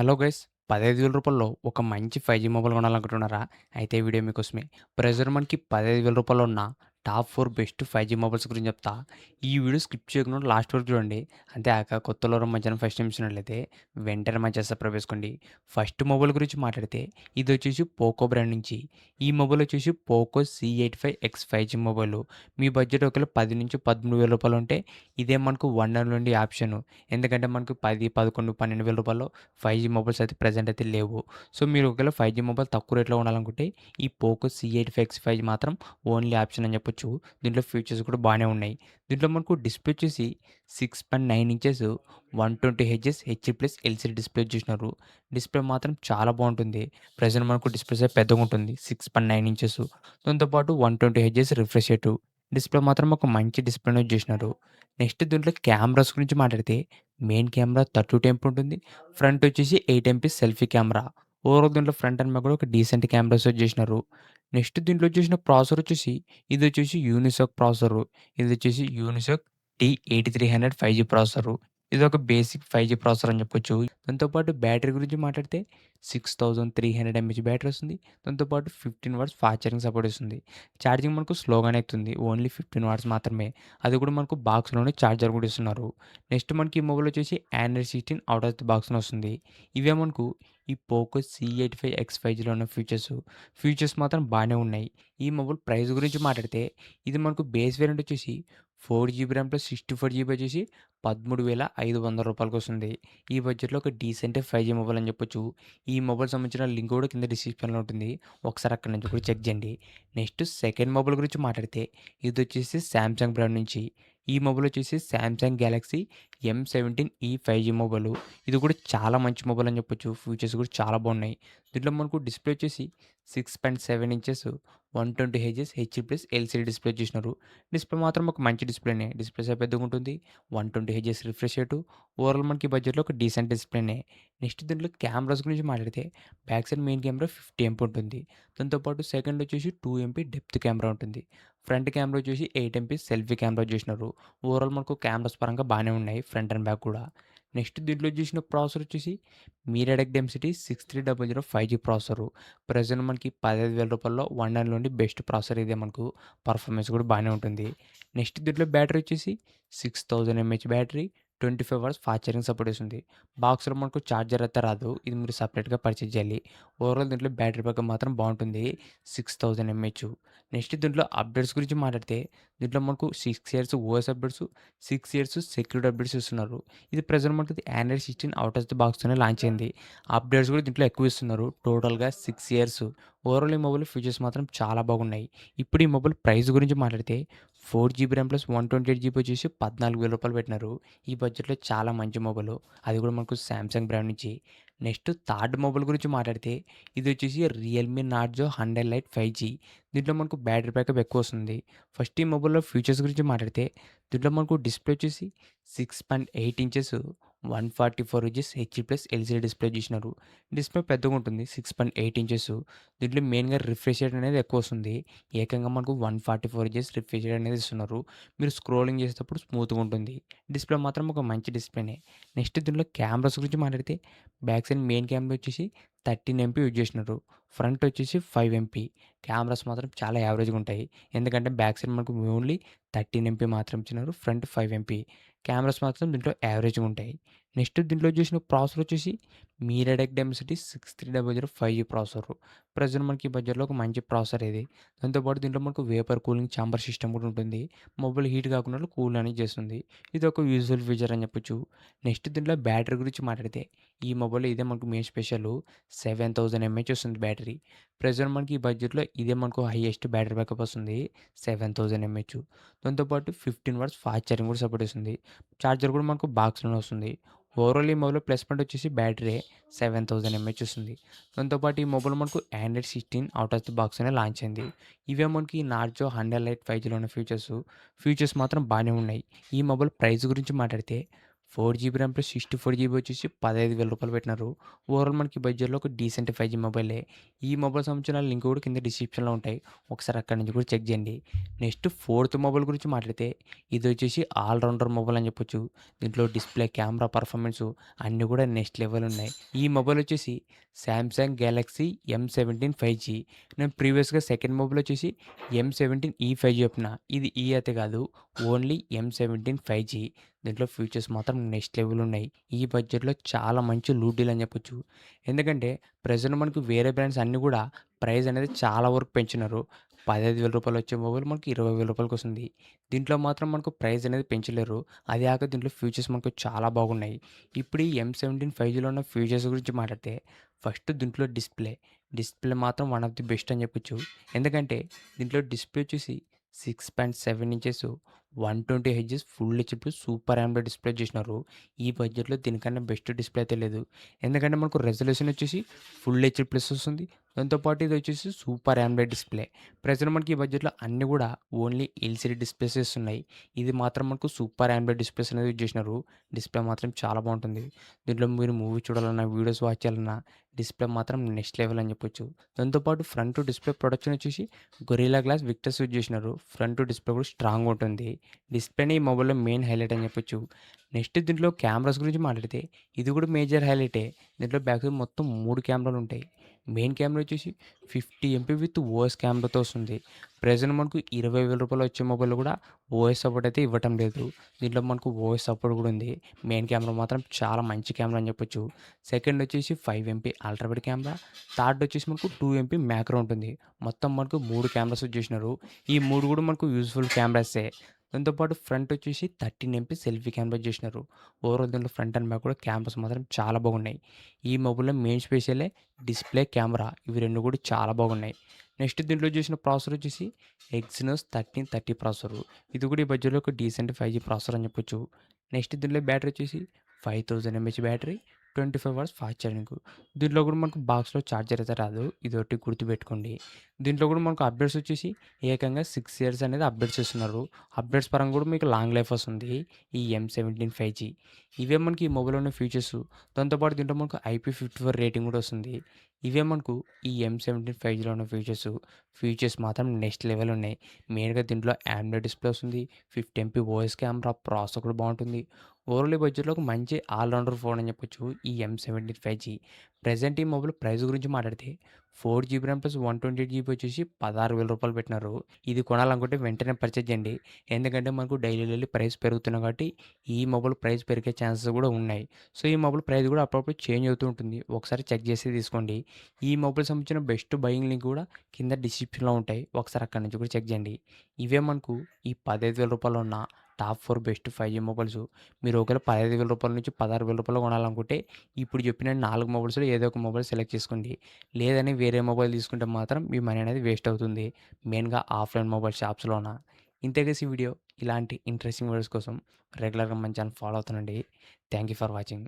Hello guys! రూ. 15,000 ఒక మంచి 5జీ మొబైల్ కొనాలనుకుంటున్నారా? అయితే ఈ వీడియో మీకోసమే. ప్రెజెంట్ మనకి రూ. 15,000 ఉన్న టాప్ 4 బెస్ట్ 5జీ మొబైల్స్ గురించి చెప్తా. ఈ వీడియో స్కిప్ చేయకుండా లాస్ట్ వరకు చూడండి. అంతేకాక కొత్తోళ్ళు ఎవరైనా మన ఛానల్ ఫస్ట్ టైమ్ చూసినట్లయితే వెంటనే మన ఛానల్ సబ్స్క్రైబ్ చేసుకోండి. ఫస్ట్ మొబైల్ గురించి మాట్లాడితే ఇదొచ్చేసి పోకో బ్రాండ్ నుంచి. ఈ మొబైల్ వచ్చేసి పోకో C85X 5జీ మొబైలు. మీ బడ్జెట్ ఒకవేళ 10,000-13,000 ఉంటే ఇదే మనకు వన్ అండ్ ఓన్లీ ఆప్షను. ఎందుకంటే మనకు 10, 11, రూ. 12 5జీ మొబైల్స్ అయితే ప్రెజెంట్ అయితే లేవు. సో, మీరు ఒకవేళ 5జీ మొబైల్ తక్కువ రేట్‌లో కొనాలనుకుంటే ఈ పోకో C85X 5 మాత్రం ఓన్లీ ఆప్షన్ అని చెప్పొచ్చు. దీంట్లో ఫీచర్స్ కూడా బానే ఉన్నాయి. దీంట్లో మనకు డిస్‌ప్లే వచ్చేసి 6.9 ఇంచెస్ 120 హెర్ట్జ్ హెచ్‌డి+ ఎల్‌సీడీ డిస్‌ప్లే ఇచ్చేసినారు. డిస్‌ప్లే మాత్రం చాలా బావుంటుంది. ప్రెజెంట్ మనకు డిస్‌ప్లే సైజ్ పెద్దగుంటుంది. 6.9 ఇంచెస్. దాంతో పాటు 120 హెర్ట్జ్ రిఫ్రెష్ రేటు. డిస్‌ప్లే మాత్రం ఒక మంచి డిస్‌ప్లేనే యూజ్ చేసినారు. నెక్స్ట్ దీంట్లో కెమెరాస్ గురించి మాట్లాడితే మెయిన్ కెమెరా 32 ఎంపీ ఉంటుంది. ఫ్రంట్ వచ్చేసి 8 ఎంపీ సెల్ఫీ కెమెరా. ఓవరాల్ దీంట్లో ఫ్రంట్ అండ్ బ్యాక్ కూడా ఒక డీసెంట్ కెమెరాస్ యూజ్ చేసినారు. నెక్స్ట్ దీంట్లో వచ్చేసిన ప్రాసెసర్ వచ్చేసి ఇదొచ్చేసి యూనిసోక్ ప్రాసెసరు. ఇదొచ్చేసి యూనిసోక్ T8300 5జీ ప్రాసెసరు. ఇదొక బేసిక్ 5జీ ప్రాసెసర్ అని చెప్పొచ్చు. దాంతో పాటు బ్యాటరీ గురించి మాట్లాడితే 6300 ఎంహెచ్ బ్యాటరీ వస్తుంది. దాంతో పాటు 15 వాట్స్ ఫాస్ట్ ఛార్జింగ్ సపోర్ట్ ఇస్తుంది. ఛార్జింగ్ మనకు స్లోగానే ఎక్కుతుంది. ఓన్లీ 15 వాట్స్ మాత్రమే. అది కూడా మనకు బాక్స్‌లోనే ఛార్జర్ కూడా ఇస్తున్నారు. నెక్స్ట్ మనకి ఈ మొబైల్ వచ్చేసి ఆండ్రాయిడ్ 16 ఔట్ ఆఫ్ ది బాక్స్‌లో వస్తుంది. ఇవే మనకు ఈ పోకో C85X 5జీలో ఉన్న ఫీచర్స్. ఫీచర్స్ మాత్రం బానే ఉన్నాయి. ఈ మొబైల్ ప్రైస్ గురించి మాట్లాడితే ఇది మనకు బేస్ వేరియంట్ వచ్చేసి 4 జీబీ ర్యామ్ ప్లస్ 64 జీబీ వచ్చేసి రూ. 13,500 వస్తుంది. ఈ బడ్జెట్‌లో ఒక డీసెంట్ 5జీ మొబైల్ అని చెప్పొచ్చు. ఈ మొబైల్ సంబంధించిన లింక్ కూడా కింద డిస్క్రిప్షన్‌లో ఉంటుంది. ఒకసారి అక్కడి నుంచి కూడా చెక్ చేయండి. నెక్స్ట్ సెకండ్ మొబైల్ గురించి మాట్లాడితే ఇదొచ్చేసి సామ్‌సంగ్ బ్రాండ్ నుంచి. ఈ మొబైల్ వచ్చేసి సామ్‌సంగ్ గ్యాలక్సీ M17 5జీ మొబైలు. ఇది కూడా చాలా మంచి మొబైల్ అని చెప్పొచ్చు. ఫీచర్స్ కూడా చాలా బాగున్నాయి. దీంట్లో మనకు డిస్‌ప్లే వచ్చేసి 6.7 ఇంచెస్ 120 హెర్ట్జ్ హెచ్‌డి+ ఎల్‌సీడీ డిస్‌ప్లే ఇచ్చేసినారు. డిస్‌ప్లే మాత్రం ఒక మంచి డిస్‌ప్లేనే. డిస్‌ప్లే సైజ్ పెద్దగుంటుంది. 120 హెర్ట్జ్ రిఫ్రెష్ రేటు. ఓవరాల్ మనకి బడ్జెట్‌లో ఒక డీసెంట్ డిస్‌ప్లేనే. నెక్స్ట్ దీంట్లో కెమెరాస్ గురించి మాట్లాడితే back side main camera 50 MP ఉంటుంది. దాంతో పాటు సెకండ్ వచ్చేసి 2 ఎంపీ డెప్త్ కెమెరా ఉంటుంది. ఫ్రంట్ కెమెరా వచ్చేసి 8 ఎంపీ సెల్ఫీ కెమెరా చేసినారు. ఓవరాల్ మనకు కెమెరాస్ పరంగా బానే ఉన్నాయి. ఫ్రంట్ అండ్ బ్యాక్ కూడా. నెక్స్ట్ దీంట్లో చేసిన ప్రాసెసర్ వచ్చేసి మీడియాటెక్ డెన్సిటీ 6300 5జీ ప్రాసెసరు. ప్రెజెంట్ మనకి రూ. 15,000 one and only best processor ఇదే మనకు. పర్ఫార్మెన్స్ కూడా బానే ఉంటుంది. నెక్స్ట్ దీంట్లో బ్యాటరీ వచ్చేసి 6000 mAh battery 25 watts fast charging support చేస్తుంది. బాక్స్‌లో మనకు చార్జర్ అయితే రాదు. ఇది మీరు సెపరేట్‌గా పర్చేజ్ చేయాలి. ఓవరాల్ దీంట్లో బ్యాటరీ బ్యాకప్ మాత్రం బావుంటుంది. 6000 ఎంహెచ్. నెక్స్ట్ దీంట్లో అప్డేట్స్ గురించి మాట్లాడితే దీంట్లో మనకు 6 years OS updates, 6 years security updates ఇస్తున్నారు. ఇది ప్రెజెంట్ మనకి ఆండ్రాయిడ్ 16 ఔట్ ఆఫ్ ది బాక్స్‌తోనే లాంచ్ అయింది. అప్డేట్స్ కూడా దీంట్లో ఎక్కువ ఇస్తున్నారు. టోటల్‌గా 6 ఇయర్స్. ఓవరాల్ ఈ మొబైల్ ఫీచర్స్ మాత్రం చాలా బాగున్నాయి. ఇప్పుడు ఈ మొబైల్ ప్రైస్ గురించి మాట్లాడితే 4 జీబీ ర్యామ్ ప్లస్ 128 జీబీ వచ్చేసి రూ. 14,000 పెట్టినారు. ఈ బడ్జెట్‌లో చాలా మంచి మొబైలు. అది కూడా మనకు సామ్‌సంగ్ బ్రాండ్ నుంచి. నెక్స్ట్ థర్డ్ మొబైల్ గురించి మాట్లాడితే ఇది వచ్చేసి రియల్‌మీ నార్జో 100 లైట్ 5జీ. దీంట్లో మనకు బ్యాటరీ బ్యాకప్ ఎక్కువొస్తుంది. ఫస్ట్ ఈ మొబైల్‌లో ఫీచర్స్ గురించి మాట్లాడితే దీంట్లో మనకు డిస్‌ప్లే వచ్చేసి 6.8 ఇంచెస్ 144 హెర్ట్జ్ హెచ్‌డి+ ఎల్‌సీడీ డిస్‌ప్లే ఇచ్చినారు. డిస్‌ప్లే పెద్దగుంటుంది. 6.8 ఇంచెస్. దీంట్లో మెయిన్‌గా రిఫ్రెష్ రేట్ అనేది ఎక్కువొస్తుంది. ఏకంగా మనకు 144 హెర్ట్జ్ రిఫ్రెష్ రేట్ అనేది ఇస్తున్నారు. మీరు స్క్రోలింగ్ చేసేటప్పుడు స్మూత్‌గా ఉంటుంది. డిస్‌ప్లే మాత్రం ఒక మంచి డిస్‌ప్లేనే. నెక్స్ట్ దీంట్లో కెమెరాస్ గురించి మాట్లాడితే బ్యాక్ సైడ్ మెయిన్ కెమెరా వచ్చేసి 13 ఎంపీ యూజ్ చేసినారు. ఫ్రంట్ వచ్చేసి 5 ఎంపీ. కెమెరాస్ మాత్రం చాలా యావరేజ్‌గా ఉంటాయి. ఎందుకంటే బ్యాక్ సైడ్ మనకు ఓన్లీ 13 ఎంపీ మాత్రం ఇచ్చినారు. Front 5 MP. కెమెరాస్ మాత్రం దీంట్లో యావరేజ్‌గా ఉంటాయి. నెక్స్ట్ దీంట్లో చూసిన ప్రాసెసర్ వచ్చేసి మీడియాటెక్ డెన్సిటీ 6300 5జీ ప్రాసెసరు. ప్రెజెంట్ మనకి ఈ బడ్జెట్‌లో ఒక మంచి ప్రాసెసర్ ఇది. దాంతో పాటు దీంట్లో మనకు వేపర్ కూలింగ్ చాంబర్ సిస్టమ్ కూడా ఉంటుంది. మొబైల్ హీట్ కాకుండా కూల్ అనేది చేస్తుంది. ఇది ఒక యూజ్ఫుల్ ఫీచర్ అని చెప్పొచ్చు. నెక్స్ట్ దీంట్లో బ్యాటరీ గురించి మాట్లాడితే ఈ మొబైల్‌లో ఇదే మనకు మెయిన్ స్పెషలు. 7000 ఎంహెచ్ వస్తుంది బ్యాటరీ. ప్రెజెంట్ మనకి ఈ బడ్జెట్‌లో ఇదే మనకు హైయెస్ట్ బ్యాటరీ బ్యాకప్ వస్తుంది. 7000 ఎంహెచ్. దాంతో పాటు 15 వాట్స్ ఫాస్ట్ ఛార్జింగ్ కూడా సపోర్ట్ చేస్తుంది. చార్జర్ కూడా మనకు బాక్స్‌లోనే వస్తుంది. ఓవరాల్ ఈ మొబైల్ ప్లస్ పాయింట్ వచ్చేసి బ్యాటరీ 7000 ఎంహెచ్ వస్తుంది. దాంతో పాటు ఈ మొబైల్ మనకు ఆండ్రాయిడ్ 16 ఔట్ ఆఫ్ ది బాక్స్‌లోనే లాంచ్ అయింది. ఇవే మనకి నార్జో 100 లైట్ 5జీలో ఉన్న ఫీచర్స్. ఫీచర్స్ మాత్రం బానే ఉన్నాయి. ఈ మొబైల్ ప్రైస్ గురించి మాట్లాడితే 4 జీబీ ర్యామ్ ప్లస్ 64 జీబీ వచ్చేసి రూ. 15,000 పెట్టినారు. ఓవరాల్ మనకి బడ్జెట్‌లో ఒక డీసెంట్ 5జీ మొబైలే. ఈ మొబైల్ సంబంధించిన లింక్ కూడా కింద డిస్క్రిప్షన్‌లో ఉంటాయి. ఒకసారి అక్కడి నుంచి కూడా చెక్ చేయండి. నెక్స్ట్ ఫోర్త్ మొబైల్ గురించి మాట్లాడితే ఇదొచ్చేసి ఆల్ రౌండర్ మొబైల్ అని చెప్పొచ్చు. దీంట్లో డిస్‌ప్లే, కెమెరా పర్ఫార్మెన్సు అన్నీ కూడా నెక్స్ట్ లెవెల్ ఉన్నాయి. ఈ మొబైల్ వచ్చేసి సామ్‌సంగ్ గెలాక్సీ M17 5జీ. నేను ప్రీవియస్‌గా సెకండ్ మొబైల్ వచ్చేసి M17 5జీ చెప్పిన. ఇది అయితే కాదు. Only M17 5జీ. దీంట్లో ఫీచర్స్ మాత్రం నెక్స్ట్ లెవెల్ ఉన్నాయి. ఈ బడ్జెట్‌లో చాలా మంచి లూట్ డీల్ అని చెప్పొచ్చు. ఎందుకంటే ప్రెజెంట్ మనకు వేరే బ్రాండ్స్ అన్నీ కూడా ప్రైస్ అనేది చాలా వరకు పెంచినారు. రూ. 15,000 వచ్చే మొబైల్ మనకు రూ. 20,000 వస్తుంది. దీంట్లో మాత్రం మనకు ప్రైస్ అనేది పెంచలేరు. అది కాక దీంట్లో ఫీచర్స్ మనకు చాలా బాగున్నాయి. ఇప్పుడు ఈ M17 5జీలో ఉన్న ఫీచర్స్ గురించి మాట్లాడితే ఫస్ట్ దీంట్లో డిస్ప్లే మాత్రం వన్ ఆఫ్ ది బెస్ట్ అని చెప్పొచ్చు. ఎందుకంటే దీంట్లో డిస్ప్లే వచ్చేసి 6.7 inches 120 hertz full HD super AMOLED display చేసినారు. ఈ బడ్జెట్‌లో దీనికన్నా బెస్ట్ డిస్ప్లే అయితే లేదు. ఎందుకంటే మనకు రెజల్యూషన్ వచ్చేసి ఫుల్ హెచ్‌డీ ప్లస్ వస్తుంది. దాంతో పాటు ఇది వచ్చేసి సూపర్ AMOLED డిస్ప్లే. ప్రెజెంట్ మనకి ఈ బడ్జెట్‌లో అన్నీ కూడా ఓన్లీ ఎల్‌సీడీ డిస్ప్లేసే వస్తున్నాయి. ఇది మాత్రం మనకు సూపర్ AMOLED డిస్ప్లేస్ అనేది యూజ్ చేసినారు. డిస్ప్లే మాత్రం చాలా బాగుంటుంది. దీంట్లో మీరు మూవీ చూడాలన్నా, వీడియోస్ వాచ్ చేయాలన్నా డిస్ప్లే మాత్రం నెక్స్ట్ లెవెల్ అని చెప్పొచ్చు. దాంతో పాటు ఫ్రంట్ డిస్ప్లే ప్రొడక్షన్ వచ్చేసి గొరిల్లా గ్లాస్ విక్టర్స్ యూజ్ చేసినారు. ఫ్రంట్ డిస్ప్లే కూడా స్ట్రాంగ్‌గా ఉంటుంది. డిస్ప్లేనే ఈ మొబైల్‌లో మెయిన్ హైలైట్ అని చెప్పొచ్చు. నెక్స్ట్ దీంట్లో కెమెరాస్ గురించి మాట్లాడితే ఇది కూడా మేజర్ హైలైటే. దీంట్లో బ్యాక్ సైడ్ మొత్తం 3 కెమెరాలు ఉంటాయి. మెయిన్ కెమెరా వచ్చేసి 50 ఎంపీ విత్ ఓఎస్ కెమెరాతో వస్తుంది. ప్రెజెంట్ మనకు రూ. 20,000 వచ్చే మొబైల్‌లో కూడా ఓఎస్ సపోర్ట్ అయితే ఇవ్వటం లేదు. దీంట్లో మనకు ఓఎస్ సపోర్ట్ కూడా ఉంది. మెయిన్ కెమెరా మాత్రం చాలా మంచి కెమెరా అని చెప్పొచ్చు. సెకండ్ వచ్చేసి 5 MP ultra wide camera. Third వచ్చేసి మనకు 2 ఎంపీ మ్యాక్రో ఉంటుంది. మొత్తం మనకు 3 కెమెరాస్ యూజ్ చేసినారు. ఈ 3 కూడా మనకు యూజ్‌ఫుల్ కెమెరాసే. దాంతో పాటు ఫ్రంట్ వచ్చేసి 13 ఎంపీ సెల్ఫీ కెమెరా యూజ్ చేసినారు. ఓవరాల్ దీంట్లో ఫ్రంట్ అండ్ బ్యాక్ కూడా కెమెరాస్ మాత్రం చాలా బాగున్నాయి. ఈ మొబైల్‌లో మెయిన్ స్పెషలే డిస్ప్లే, కెమెరా ఇవి 2 కూడా చాలా బాగున్నాయి. నెక్స్ట్ దీంట్లో చేసిన ప్రాసెసర్ వచ్చేసి ఎక్సినోస్ 1330 ప్రాసెసర్. ఇది కూడా ఈ బడ్జెట్‌లో ఒక డీసెంట్ 5జీ ప్రాసెసర్ అని చెప్పొచ్చు. నెక్స్ట్ దీంట్లో బ్యాటరీ వచ్చేసి 5000 mAh battery, 25 hours fast charging. దీంట్లో కూడా మనకు బాక్స్‌లో ఛార్జర్ అయితే రాదు. ఇదొకటి గుర్తుపెట్టుకోండి. దీంట్లో కూడా మనకు అప్డేట్స్ వచ్చేసి ఏకంగా 6 ఇయర్స్ అనేది అప్డేట్స్ ఇస్తున్నారు. అప్డేట్స్ పరంగా కూడా మీకు లాంగ్ లైఫ్ వస్తుంది. ఈ M17 5జీ. ఇవే మనకి ఈ మొబైల్‌లో ఉన్న ఫీచర్స్. దాంతో పాటు దీంట్లో మనకు IP54 రేటింగ్ కూడా వస్తుంది. ఇవే మనకు ఈ M17 5జీలో ఉన్న ఫీచర్స్ మాత్రం నెక్స్ట్ లెవెల్ ఉన్నాయి. మెయిన్‌గా దీంట్లో AMOLED డిస్ప్లే వస్తుంది. 50 ఎంపీ ఓఎస్ కెమెరా, ప్రాసెసర్ కూడా బాగుంటుంది. ఓవరాల్ ఈ బడ్జెట్‌లో ఒక మంచి ఆల్ రౌండర్ ఫోన్ అని చెప్పొచ్చు ఈ M17 5జీ. ప్రెజెంట్ ఈ మొబైల్ ప్రైస్ గురించి మాట్లాడితే 4 జీబీ ర్యామ్ ప్లస్ 128 జీబీ వచ్చేసి రూ. 16,000 పెట్టినారు. ఇది కొనాలనుకుంటే వెంటనే పర్చేజ్ చేయండి. ఎందుకంటే మనకు డైలీ ప్రైస్ పెరుగుతున్నాయి కాబట్టి ఈ మొబైల్ ప్రైస్ పెరిగే ఛాన్సెస్ కూడా ఉన్నాయి. సో, ఈ మొబైల్ ప్రైస్ కూడా అప్పుడప్పుడు చేంజ్ అవుతూ ఉంటుంది. ఒకసారి చెక్ చేసి తీసుకోండి. ఈ మొబైల్ సంబంధించిన బెస్ట్ బయింగ్ లింక్ కూడా కింద డిస్క్రిప్షన్‌లో ఉంటాయి. ఒకసారి అక్కడి నుంచి కూడా చెక్ చేయండి. ఇవే మనకు ఈ రూ. 15,000 ఉన్న టాప్ 4 బెస్ట్ 5జీ మొబైల్స్. మీరు ఒకవేళ రూ. 15,000 నుంచి రూ. 16,000 కొనాలనుకుంటే ఇప్పుడు చెప్పిన 4 మొబైల్స్‌లో ఏదో ఒక మొబైల్ సెలెక్ట్ చేసుకోండి. లేదని వేరే మొబైల్ తీసుకుంటే మాత్రం మీ మనీ అనేది వేస్ట్ అవుతుంది. మెయిన్‌గా ఆఫ్‌లైన్ మొబైల్ షాప్స్‌లోన. ఇంతే గైస్ ఈ వీడియో. ఇలాంటి ఇంట్రెస్టింగ్ వీడియోస్ కోసం రెగ్యులర్‌గా మన ఛానల్ ఫాలో అవుతుండండి. Thank you for watching.